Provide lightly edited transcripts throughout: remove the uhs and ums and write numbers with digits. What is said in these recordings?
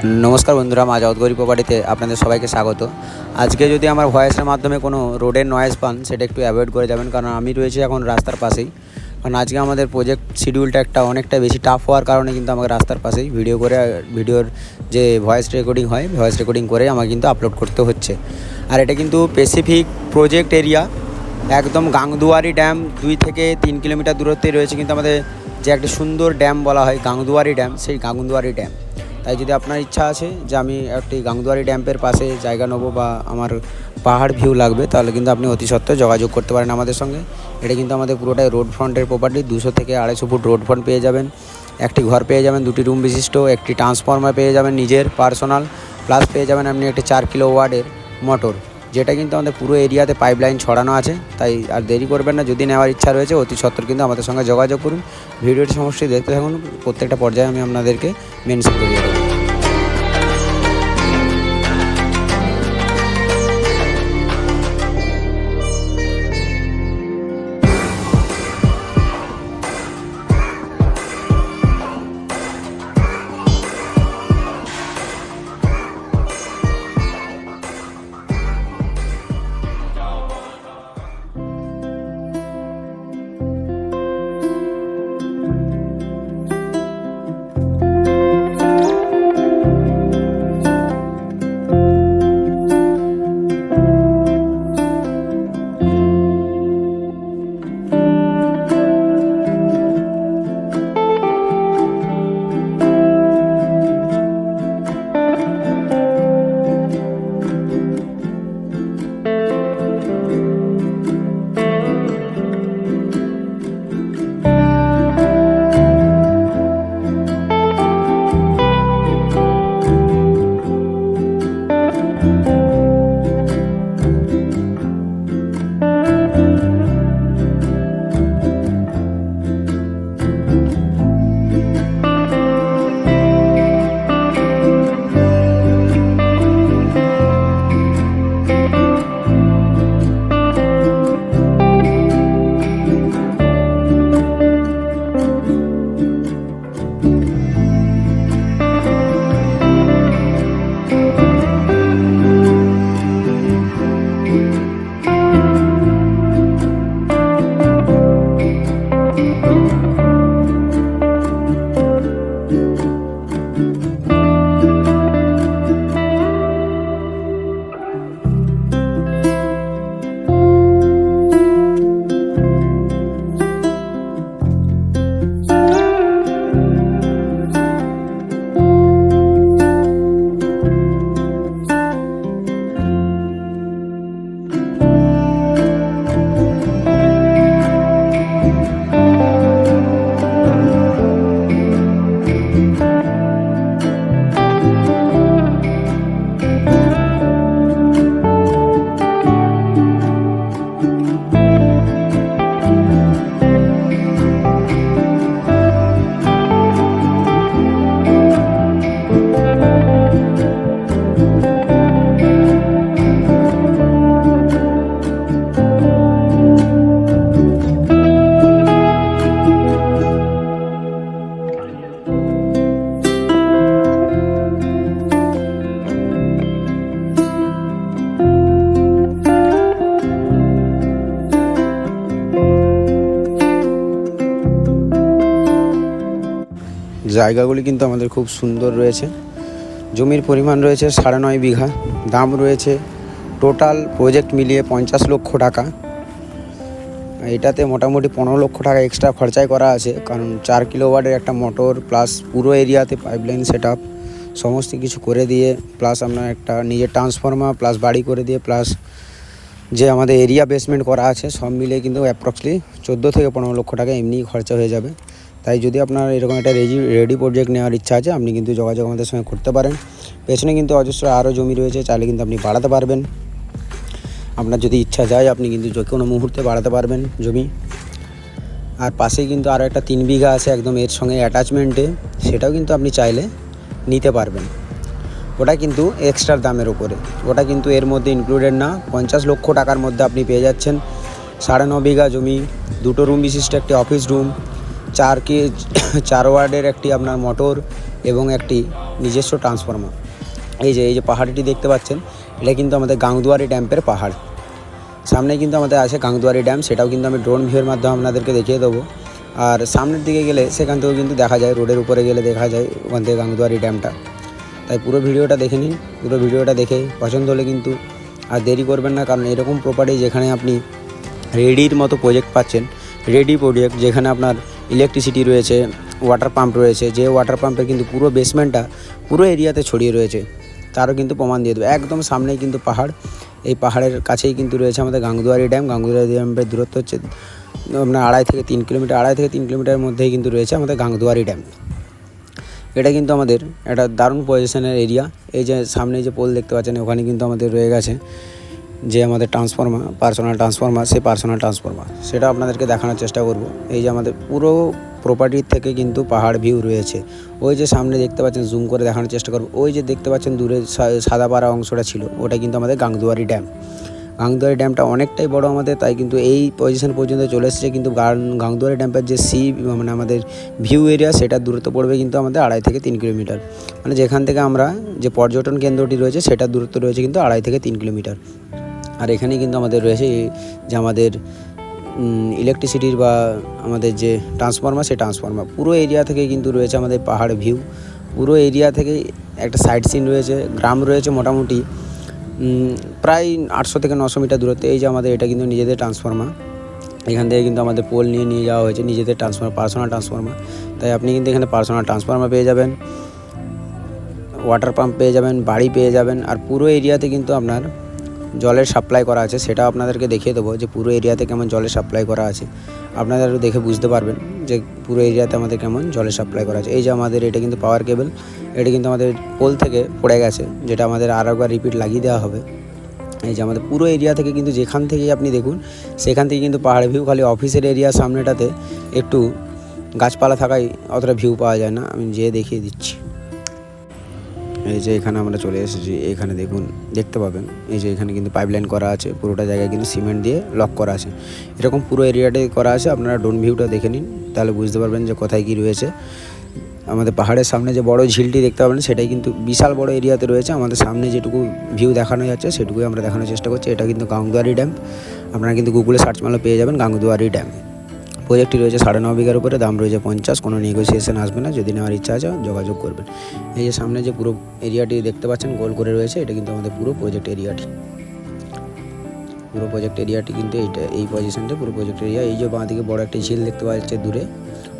नमस्कार बंधुरा मा जगतगौरी प्रपार्टीते आपनादेर सबाइके स्वागत। आज के यदि आमार भয়েসের माध्यमे कोनो रोडेर नয়েজ पान सेटा एकटू अ্যাভয়েড करे जाबेन, कारण आमी रयेछि एखन रास्तार पाशेई। कारण आज के आमादेर प्रोजेक्ट शिड्यूलटा एकटा अनेकटा बेशी टाफ होवार कारणे किन्तु आमाके रास्तार पाशेई भिडियोर जे भয়েস रेकर्डिंग हय भয়েস रेकर्डिंग करे आमाके किन्तु आपलोड करते हच्छे। आर एटा किन्तु स्पेसिफिक प्रोजेक्ट एरिया एकदम गांगदुआरी डैम 2 থেকে 3 किलोमीटर दूरत्वे रयेছে किन्तु आमादेर जे एकटा सुंदर डैम बला हय गांगदुआरी डैम, सेई गांगदुआरी डैम। তাই যদি আপনার ইচ্ছা আছে যে আমি একটি গাংদুয়ারি ড্যাম্পের পাশে জায়গা নেবো বা আমার পাহাড় ভিউ লাগবে, তাহলে কিন্তু আপনি অতি সত্ত্বর যোগাযোগ করতে পারেন আমাদের সঙ্গে। এটা কিন্তু আমাদের পুরোটাই রোড ফ্রন্টের প্রপার্টি, 200 থেকে 250 ফুট রোড ফ্রন্ট পেয়ে যাবেন, একটি ঘর পেয়ে যাবেন, 2টি রুম বিশিষ্ট, একটি ট্রান্সফরমার পেয়ে যাবেন নিজের পার্সোনাল, প্লাস পেয়ে যাবেন আপনি একটি 4 কিলোওয়াটের মোটর, যেটা কিন্তু আমাদের পুরো এরিয়াতে পাইপলাইন ছড়ানো আছে। তাই আর দেরি করবেন না, যদি নেওয়ার ইচ্ছা রয়েছে অতি সত্ত্বর কিন্তু আমাদের সঙ্গে যোগাযোগ করুন। ভিডিওটি সমস্ত দেখতে থাকুন, প্রত্যেকটা পর্যায়ে আমি আপনাদেরকে মেনশন করিয়ে দেবো। জায়গাগুলি কিন্তু আমাদের খুব সুন্দর রয়েছে। জমির পরিমাণ রয়েছে 9.5 বিঘা, দাম রয়েছে টোটাল প্রজেক্ট মিলিয়ে 50 লক্ষ টাকা। এটাতে মোটামুটি 15 লক্ষ টাকা এক্সট্রা খরচাই করা আছে, কারণ 4 কিলোওয়াটের একটা মোটর প্লাস পুরো এরিয়াতে পাইপলাইন সেট আপ সমস্ত কিছু করে দিয়ে, প্লাস আপনার একটা নিজের ট্রান্সফরমার প্লাস বাড়ি করে দিয়ে, প্লাস যে আমাদের এরিয়া বেসমেন্ট করা আছে, সব মিলিয়ে কিন্তু অ্যাপ্রক্সলি 14 থেকে 15 লক্ষ টাকা এমনিই খরচা হয়ে যাবে। তাই যদি আপনার এরকম একটা রেডি প্রজেক্ট নেওয়ার ইচ্ছা আছে, আপনি কিন্তু যোগাযোগ আমাদের সঙ্গে করতে পারেন। পেছনে কিন্তু অজস্র আরও জমি রয়েছে, চাইলে কিন্তু আপনি বাড়াতে পারবেন। আপনার যদি ইচ্ছা যায় আপনি কিন্তু যে কোনো মুহূর্তে বাড়াতে পারবেন জমি। আর পাশেই কিন্তু আরও একটা 3 বিঘা আছে একদম এর সঙ্গে অ্যাটাচমেন্টে, সেটাও কিন্তু আপনি চাইলে নিতে পারবেন। ওটা কিন্তু এক্সট্রা দামের ওপরে, ওটা কিন্তু এর মধ্যে ইনক্লুডেড না। 50 লক্ষ টাকার মধ্যে আপনি পেয়ে যাচ্ছেন 9.5 বিঘা জমি, 2টো রুম বিশিষ্ট একটি অফিস রুম, 4 ওয়ার্ডের একটি আপনার মোটর, এবং একটি নিজস্ব ট্রান্সফরমার। এই যে পাহাড়টি দেখতে পাচ্ছেন, এটা কিন্তু আমাদের গাংদুয়ারি ড্যাম্পের পাহাড়। সামনে কিন্তু আমাদের আছে গাংদুয়ারি ড্যাম, সেটাও কিন্তু আমি ড্রোন ভিউয়ের মাধ্যমে আপনাদেরকে দেখিয়ে দেবো। আর সামনের দিকে গেলে সেখান থেকেও কিন্তু দেখা যায়, রোডের উপরে গেলে দেখা যায় ওখান থেকে গাংদুয়ারি ড্যামটা। তাই পুরো ভিডিওটা দেখে নিন, পুরো ভিডিওটা দেখে পছন্দ হলে কিন্তু আর দেরি করবেন না, কারণ এরকম প্রপার্টি যেখানে আপনি রেডির মতো প্রজেক্ট পাচ্ছেন, রেডি প্রজেক্ট যেখানে আপনার ইলেকট্রিসিটি রয়েছে, ওয়াটার পাম্প রয়েছে, যে ওয়াটার পাম্পের কিন্তু পুরো বেসমেন্টটা পুরো এরিয়াতে ছড়িয়ে রয়েছে, তারও কিন্তু প্রমাণ দিয়ে দেবে। একদম সামনেই কিন্তু পাহাড়, এই পাহাড়ের কাছেই কিন্তু রয়েছে আমাদের গাংদুয়ারি ড্যাম। গাংদুয়ারি ড্যামের দূরত্ব হচ্ছে আপনার 2.5 থেকে 3 কিলোমিটার। 2.5 থেকে 3 কিলোমিটারের মধ্যেই কিন্তু রয়েছে আমাদের গাংদুয়ারি ড্যাম। এটা কিন্তু আমাদের একটা দারুণ পজিশনের এরিয়া। এই যে সামনে যে পোল দেখতে পাচ্ছেন, ওখানে কিন্তু আমাদের রয়ে গেছে যে আমাদের ট্রান্সফরমার, পার্সোনাল ট্রান্সফরমার, সেই পার্সোনাল ট্রান্সফরমার সেটা আপনাদেরকে দেখানোর চেষ্টা করব। এই যে আমাদের পুরো প্রপার্টির থেকে কিন্তু পাহাড় ভিউ রয়েছে। ওই যে সামনে দেখতে পাচ্ছেন, জুম করে দেখানোর চেষ্টা করব, ওই যে দেখতে পাচ্ছেন দূরে সাদাপাড়া অংশটা ছিল, ওটা কিন্তু আমাদের গাংদুয়ারি ড্যাম। গাংদুয়ারি ড্যামটা অনেকটাই বড় আমাদের, তাই কিন্তু এই পজিশন পর্যন্ত চলে এসেছে। কিন্তু গাংদুয়ারি ড্যামের যে মানে আমাদের ভিউ এরিয়া, সেটার দূরত্ব পড়বে কিন্তু আমাদের 2.5 থেকে 3 কিলোমিটার। মানে যেখান থেকে আমরা যে পর্যটন কেন্দ্রটি রয়েছে, সেটার দূরত্ব রয়েছে কিন্তু 2.5 থেকে 3 কিলোমিটার। আর এখানেই কিন্তু আমাদের রয়েছে যে আমাদের ইলেকট্রিসিটির বা আমাদের যে ট্রান্সফরমার, সেই ট্রান্সফরমার পুরো এরিয়া থেকে কিন্তু রয়েছে আমাদের পাহাড় ভিউ। পুরো এরিয়া থেকে একটা সাইড সিন রয়েছে, গ্রাম রয়েছে মোটামুটি প্রায় 800 থেকে 900 মিটার দূরত্বে। এই যে আমাদের এটা কিন্তু নিজেদের ট্রান্সফরমার, এখান থেকে কিন্তু আমাদের পোল নিয়ে যাওয়া হয়েছে, নিজেদের ট্রান্সফরমার, পার্সোনাল ট্রান্সফরমার। তাই আপনি কিন্তু এখানে পার্সোনাল ট্রান্সফরমার পেয়ে যাবেন, ওয়াটার পাম্প পেয়ে যাবেন, বাড়ি পেয়ে যাবেন। আর পুরো এরিয়াতে কিন্তু আপনার জলের সাপ্লাই করা আছে, সেটা আপনাদেরকে দেখিয়ে দেবো যে পুরো এরিয়াতে কেমন জলের সাপ্লাই করা আছে। আপনারা দেখে বুঝতে পারবেন যে পুরো এরিয়াতে আমাদের কেমন জলের সাপ্লাই করা আছে। এই যে আমাদের এটা কিন্তু পাওয়ার কেবল, এটা কিন্তু আমাদের পোল থেকে পড়ে গেছে, যেটা আমাদের আরেকবার রিপিট লাগিয়ে দেওয়া হবে। এই যে আমাদের পুরো এরিয়া থেকে কিন্তু যেখান থেকেই আপনি দেখুন, সেখান থেকে কিন্তু পাহাড় ভিউ। খালি অফিসের এরিয়ার সামনেটাতে একটু গাছপালা থাকায় অতটা ভিউ পাওয়া যায় না। আমি যেয়ে দেখিয়ে দিচ্ছি। এই যে এখানে আমরা চলে এসেছি, এখানে দেখুন, দেখতে পাবেন এই যে এখানে কিন্তু পাইপলাইন করা আছে, পুরোটা জায়গায় কিন্তু সিমেন্ট দিয়ে লক করা আছে। এরকম পুরো এরিয়াটাই করা আছে। আপনারা ড্রোন ভিউটা দেখে নিন, তাহলে বুঝতে পারবেন যে কোথায় কী রয়েছে। আমাদের পাহাড়ের সামনে যে বড় ঝিলটি দেখতে পাবেন, সেটাই কিন্তু বিশাল বড় এরিয়াতে রয়েছে। আমাদের সামনে যেটুকু ভিউ দেখানো যাচ্ছে, সেটুকুই আমরা দেখানোর চেষ্টা করছি। এটা কিন্তু গাংদুয়ারি ড্যাম। আপনারা কিন্তু গুগলে সার্চ মারলে পেয়ে যাবেন গাংদুয়ারি ড্যাম। প্রজেক্টটি রয়েছে 9.5 বিঘার উপরে, দাম রয়েছে 50। কোনো নেগোসিয়েশন আসবে না, যদি নেওয়ার ইচ্ছা আছে যোগাযোগ করবেন। এই যে সামনে যে পুরো এরিয়াটি দেখতে পাচ্ছেন গোল করে রয়েছে, এটা কিন্তু আমাদের পুরো প্রজেক্ট এরিয়াটি। পুরো প্রজেক্ট এরিয়াটি কিন্তু এই পজিশনটা পুরো প্রজেক্ট এরিয়া। এই যে বাঁ দিকে বড় একটা ঝিল দেখতে পাওয়া যাচ্ছে দূরে,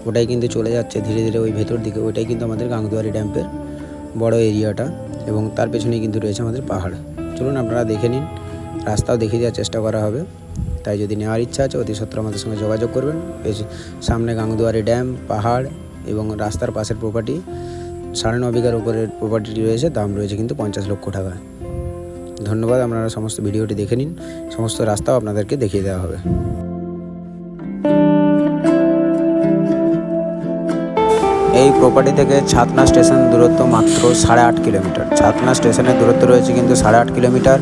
ওটাই কিন্তু চলে যাচ্ছে ধীরে ধীরে ওই ভেতর দিকে। ওইটাই কিন্তু আমাদের গাংদুয়ারি ড্যাম্পের বড় এরিয়াটা, এবং তার পেছনেই কিন্তু রয়েছে আমাদের পাহাড়। চলুন আপনারা দেখে নিন, রাস্তাও দেখিয়ে দেওয়ার চেষ্টা করা হবে। তাই যদি নেওয়ার ইচ্ছা আছে, অতি সত্বর আমাদের সঙ্গে যোগাযোগ করবেন। সামনে গাংদুয়ারি ড্যাম, পাহাড় এবং রাস্তার পাশের প্রপার্টি। 9.5 বিঘার উপরের প্রপার্টিটি রয়েছে, দাম রয়েছে কিন্তু 50 লক্ষ টাকা। ধন্যবাদ। আপনারা সমস্ত ভিডিওটি দেখে নিন, সমস্ত রাস্তাও আপনাদেরকে দেখিয়ে দেওয়া হবে। এই প্রপার্টি থেকে ছাতনা স্টেশন দূরত্ব মাত্র 8.5 কিলোমিটার। ছাতনা স্টেশনের দূরত্ব রয়েছে কিন্তু 8.5 কিলোমিটার।